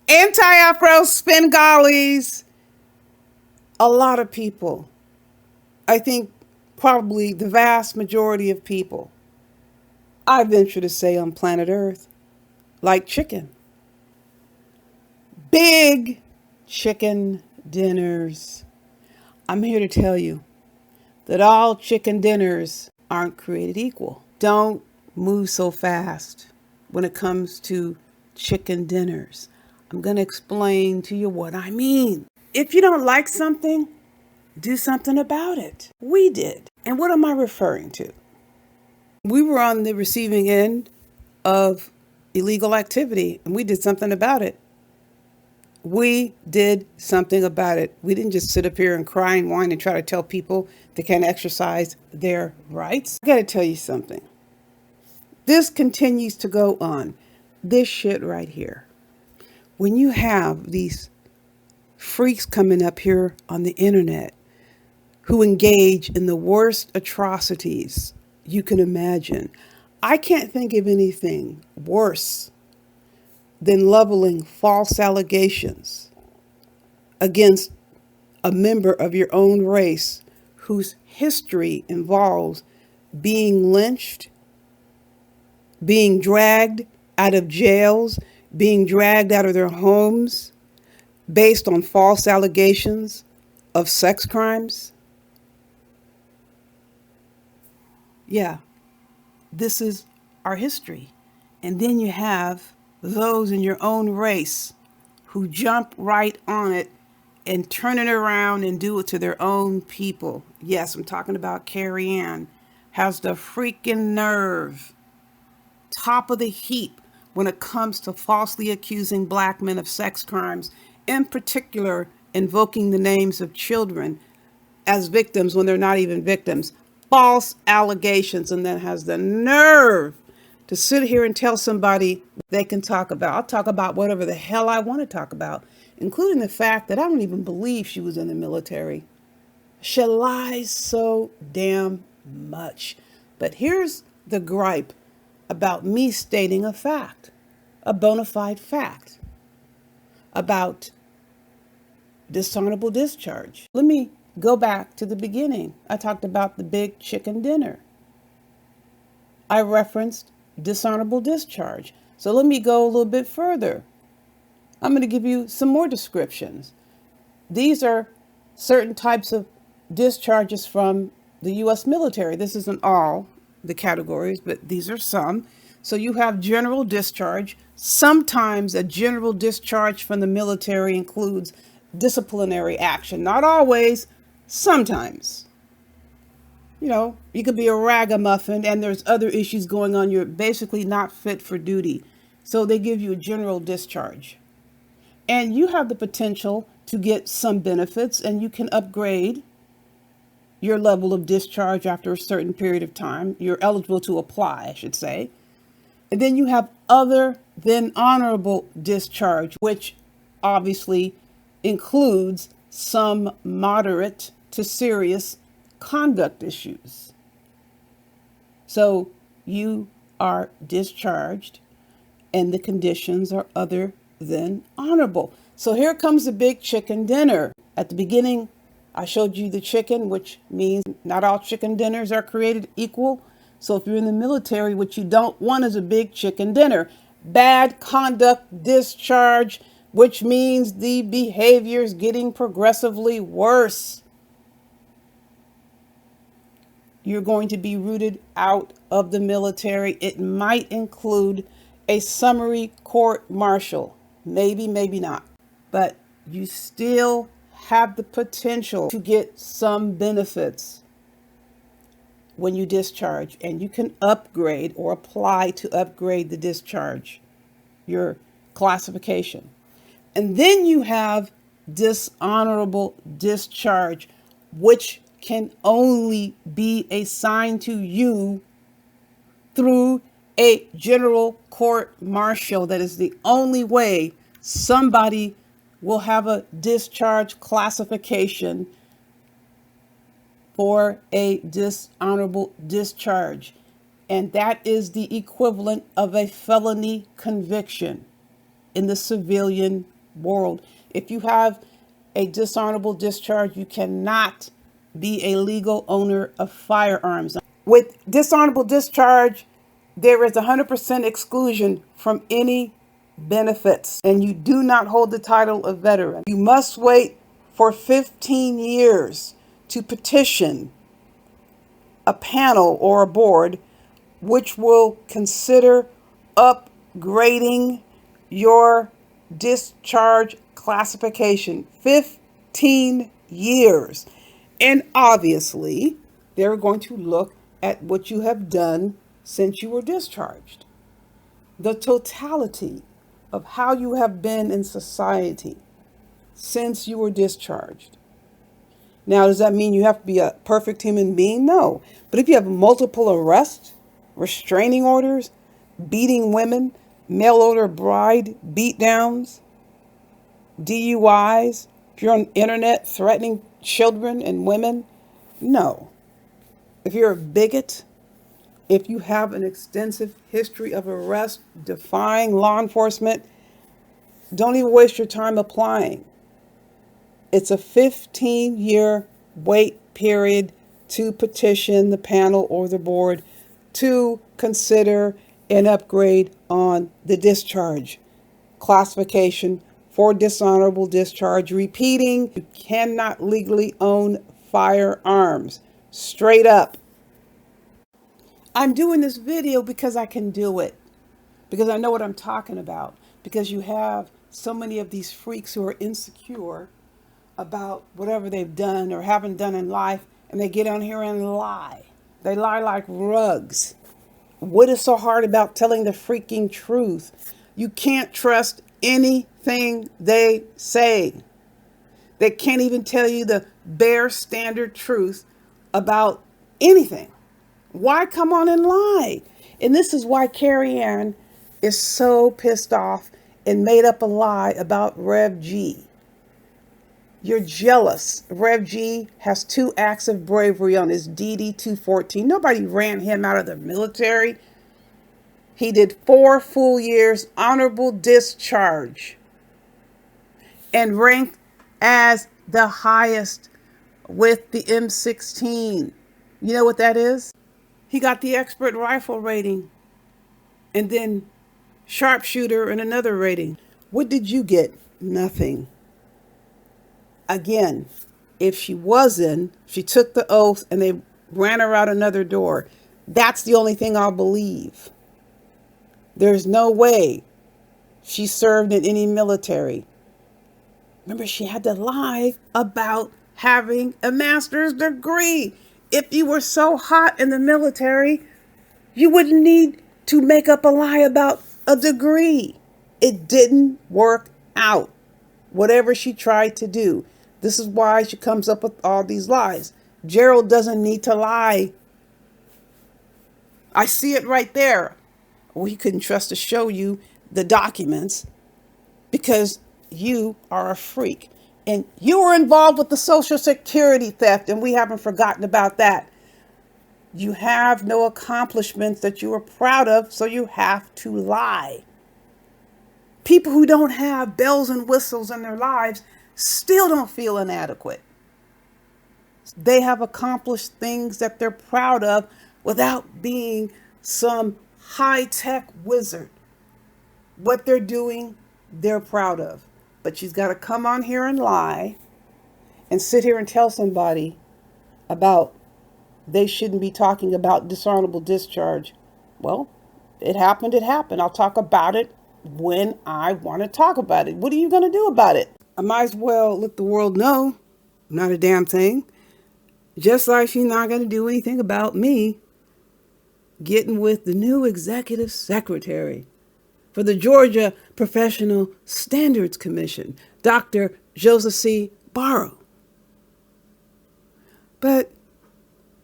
Anti-Afro Spengali's. A lot of people, I think probably the vast majority of people, I venture to say on planet Earth, like chicken. Big chicken dinners. I'm here to tell you that all chicken dinners aren't created equal. Don't move so fast when it comes to chicken dinners. I'm going to explain to you what I mean. If you don't like something, do something about it. We did. And what am I referring to? We were on the receiving end of illegal activity and we did something about it. We did something about it. We didn't just sit up here and cry and whine and try to tell people they can't exercise their rights. I got to tell you something. This continues to go on. This shit right here. When you have these freaks coming up here on the internet who engage in the worst atrocities you can imagine, I can't think of anything worse than leveling false allegations against a member of your own race whose history involves being lynched, being dragged out of jails, being dragged out of their homes based on false allegations of sex crimes. Yeah, this is our history. And then you have those in your own race who jump right on it and turn it around and do it to their own people. Yes, I'm talking about Carrie Ann, has the freaking nerve, top of the heap when it comes to falsely accusing black men of sex crimes, in particular invoking the names of children as victims when they're not even victims. False allegations, and then has the nerve to sit here and tell somebody they can talk about. I'll talk about whatever the hell I want to talk about, including the fact that I don't even believe she was in the military. She lies so damn much. But here's the gripe about me stating a fact, a bona fide fact about dishonorable discharge. Let me go back to the beginning. I talked about the big chicken dinner. I referenced dishonorable discharge. So let me go a little bit further. I'm going to give you some more descriptions. These are certain types of discharges from the U.S. military. This isn't all the categories, but these are some. So you have general discharge. Sometimes a general discharge from the military includes disciplinary action. Not always, sometimes. You know, you could be a ragamuffin and there's other issues going on. You're basically not fit for duty. So they give you a general discharge. And you have the potential to get some benefits and you can upgrade your level of discharge after a certain period of time. You're eligible to apply, I should say. And then you have other than honorable discharge, which obviously includes some moderate to serious conduct issues. So you are discharged and the conditions are other than honorable. So here comes the big chicken dinner. At the beginning, I showed you the chicken, which means not all chicken dinners are created equal. So if you're in the military, what you don't want is a big chicken dinner. Bad conduct discharge, which means the behavior is getting progressively worse. You're going to be rooted out of the military. It might include a summary court martial. Maybe, maybe not. But you still have the potential to get some benefits when you discharge, and you can upgrade or apply to upgrade the discharge, your classification. And then you have dishonorable discharge, which can only be assigned to you through a general court martial. That is the only way somebody will have a discharge classification for a dishonorable discharge. And that is the equivalent of a felony conviction in the civilian world. If you have a dishonorable discharge, you cannot be a legal owner of firearms. With dishonorable discharge, there is 100% exclusion from any benefits, and you do not hold the title of veteran. You must wait for 15 years to petition a panel or a board which will consider upgrading your discharge classification. 15 years. And obviously, they're going to look at what you have done since you were discharged. The totality of how you have been in society since you were discharged. Now, does that mean you have to be a perfect human being? No. But if you have multiple arrests, restraining orders, beating women, mail order bride beatdowns, DUIs, if you're on the internet threatening children and women, no. If you're a bigot, if you have an extensive history of arrest, defying law enforcement, don't even waste your time applying. It's a 15-year wait period to petition the panel or the board to consider an upgrade on the discharge classification for dishonorable discharge. Repeating, you cannot legally own firearms. Straight up. I'm doing this video because I can do it, because I know what I'm talking about, because you have so many of these freaks who are insecure about whatever they've done or haven't done in life, and they get on here and lie. They lie like rugs. What is so hard about telling the freaking truth? You can't trust anything they say. They can't even tell you the bare standard truth about anything. Why come on and lie? And this is why Carrie Ann is so pissed off and made up a lie about Rev G. You're jealous. Rev G has 2 acts of bravery on his DD 214. Nobody ran him out of the military. He did 4 full years honorable discharge and ranked as the highest with the M16. You know what that is? He got the expert rifle rating and then sharpshooter and another rating. What did you get? Nothing. Again, if she took the oath and they ran her out another door, that's the only thing I'll believe. There's no way she served in any military. Remember, she had to lie about having a master's degree. If you were so hot in the military, you wouldn't need to make up a lie about a degree. It didn't work out, whatever she tried to do. This is why she comes up with all these lies. Gerald doesn't need to lie. I see it right there. Well, he couldn't trust to show you the documents because you are a freak. And you were involved with the Social Security theft, and we haven't forgotten about that. You have no accomplishments that you are proud of, so you have to lie. People who don't have bells and whistles in their lives still don't feel inadequate. They have accomplished things that they're proud of without being some high-tech wizard. What they're doing, they're proud of. But she's got to come on here and lie and sit here and tell somebody about they shouldn't be talking about dishonorable discharge. Well, it happened. I'll talk about it when I want to talk about it. What are you going to do about it? I might as well let the world know. Not a damn thing. Just like she's not going to do anything about me getting with the new executive secretary for the Georgia Professional Standards Commission, Dr. Joseph C. Barrow. But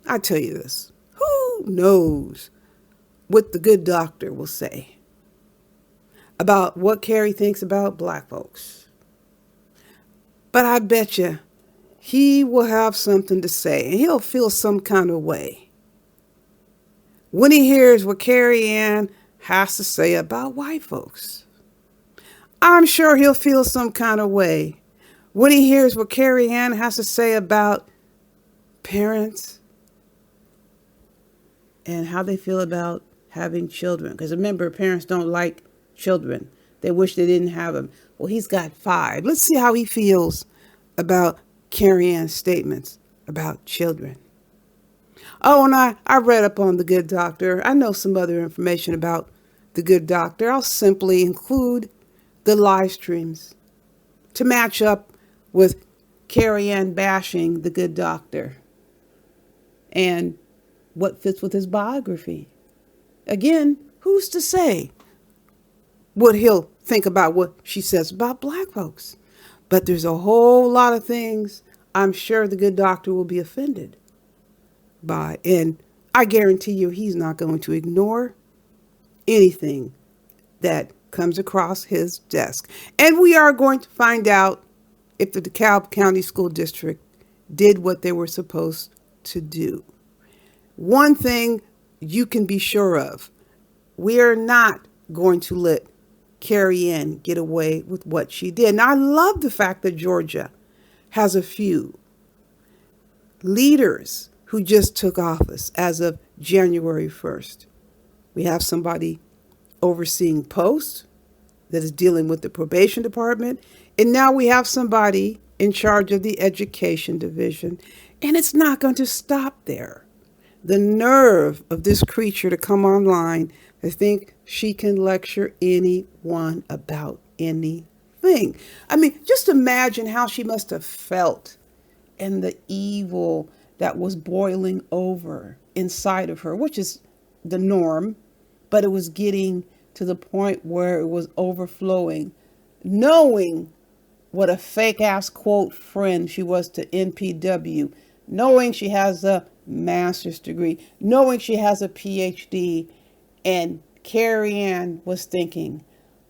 I tell you this, who knows what the good doctor will say about what Carrie thinks about black folks. But I bet you he will have something to say, and he'll feel some kind of way when he hears what Carrie Ann has to say about white folks. I'm sure he'll feel some kind of way when he hears what Carrie Ann has to say about parents and how they feel about having children. Because remember, parents don't like children. They wish they didn't have them. Well, he's got 5. Let's see how he feels about Carrie Ann's statements about children. Oh, and I read up on The Good Doctor. I know some other information about The Good Doctor. I'll simply include the live streams to match up with Carrie Ann bashing The Good Doctor and what fits with his biography. Again, who's to say what he'll think about what she says about black folks? But there's a whole lot of things I'm sure The Good Doctor will be offended by. And I guarantee you he's not going to ignore anything that comes across his desk. And we are going to find out if the DeKalb County School District did what they were supposed to do. One thing you can be sure of, we are not going to let Carrie Ann get away with what she did. And I love the fact that Georgia has a few leaders who just took office as of January 1st. We have somebody overseeing post that is dealing with the probation department. And now we have somebody in charge of the education division. And it's not going to stop there. The nerve of this creature to come online and think she can lecture anyone about anything. I mean, just imagine how she must have felt and the evil that was boiling over inside of her, which is the norm, but it was getting to the point where it was overflowing, knowing what a fake ass quote friend she was to NPW, knowing she has a master's degree, knowing she has a PhD, and Carrie Ann was thinking,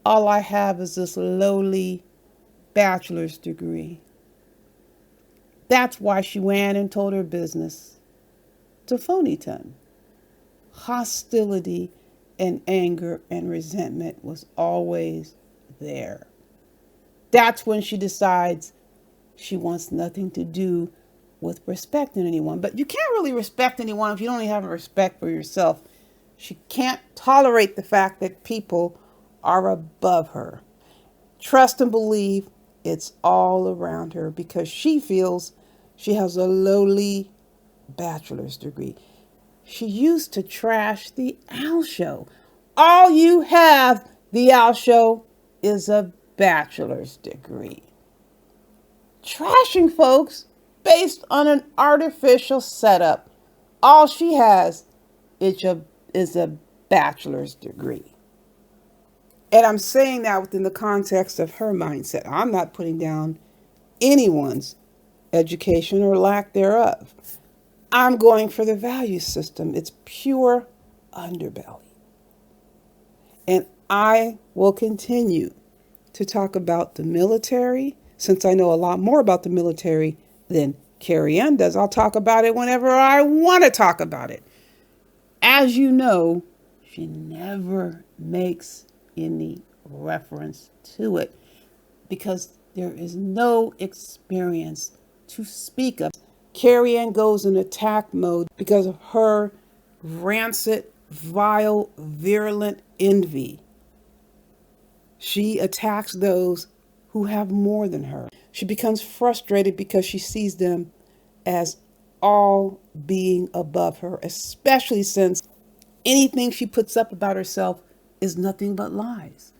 all I have is this lowly bachelor's degree. That's why she ran and told her business to Phonyton. Hostility and anger and resentment was always there. That's when she decides she wants nothing to do with respecting anyone. But you can't really respect anyone if you don't have a respect for yourself. She can't tolerate the fact that people are above her. Trust and believe it's all around her because she feels she has a lowly bachelor's degree. She used to trash the Al Show. All you have, the Al Show, is a bachelor's degree. Trashing folks based on an artificial setup. All she has is a bachelor's degree. And I'm saying that within the context of her mindset. I'm not putting down anyone's education or lack thereof. I'm going for the value system. It's pure underbelly. And I will continue to talk about the military, since I know a lot more about the military than Carrie Ann does. I'll talk about it whenever I want to talk about it. As you know, she never makes any reference to it because there is no experience to speak of. Carrie Ann goes in attack mode because of her rancid, vile, virulent envy. She attacks those who have more than her. She becomes frustrated because she sees them as all being above her, especially since anything she puts up about herself is nothing but lies.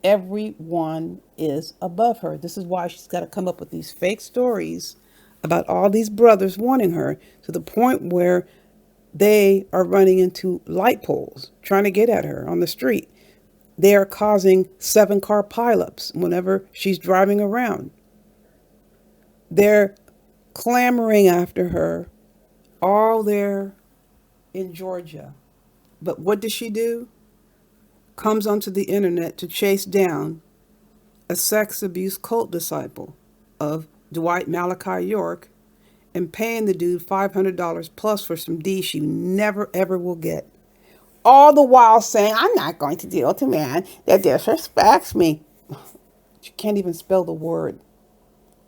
Everyone is above her. This is why she's got to come up with these fake stories about all these brothers wanting her, to the point where they are running into light poles trying to get at her on the street. They are causing 7-car pileups whenever she's driving around. They're clamoring after her, all there in Georgia. But what does she do? Comes onto the internet to chase down a sex abuse cult disciple of Dwight Malachi York and paying the dude $500 plus for some D she never ever will get. All the while saying, I'm not going to deal with a man that disrespects me. She can't even spell the word.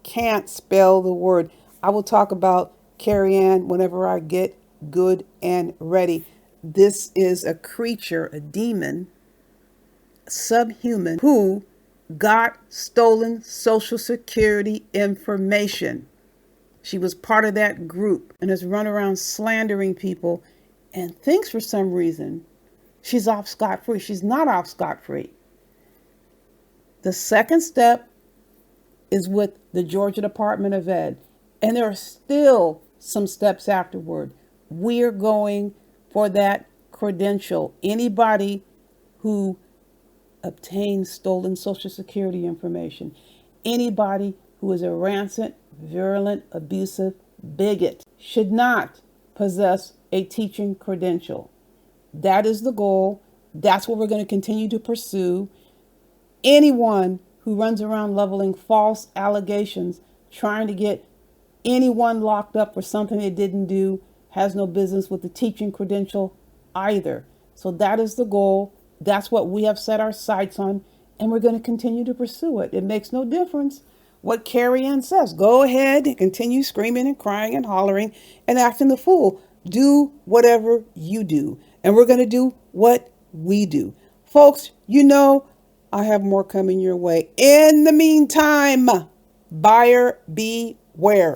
Can't spell the word. I will talk about Carrie Ann whenever I get good and ready. This is a creature, a demon, subhuman, who got stolen Social Security information. She was part of that group and has run around slandering people and thinks for some reason she's off scot free. She's not off scot free. The second step is with the Georgia Department of Ed, and there are still some steps afterward. We're going for that credential. Anybody who obtains stolen Social Security information, anybody who is a rancid, virulent, abusive bigot should not possess a teaching credential. That is the goal. That's what we're going to continue to pursue. Anyone who runs around leveling false allegations, trying to get anyone locked up for something they didn't do, has no business with the teaching credential either. So that is the goal. That's what we have set our sights on, and we're going to continue to pursue it. It makes no difference what Carrie Ann says. Go ahead and continue screaming and crying and hollering and acting the fool. Do whatever you do, and we're going to do what we do. Folks, you know, I have more coming your way. In the meantime, buyer beware.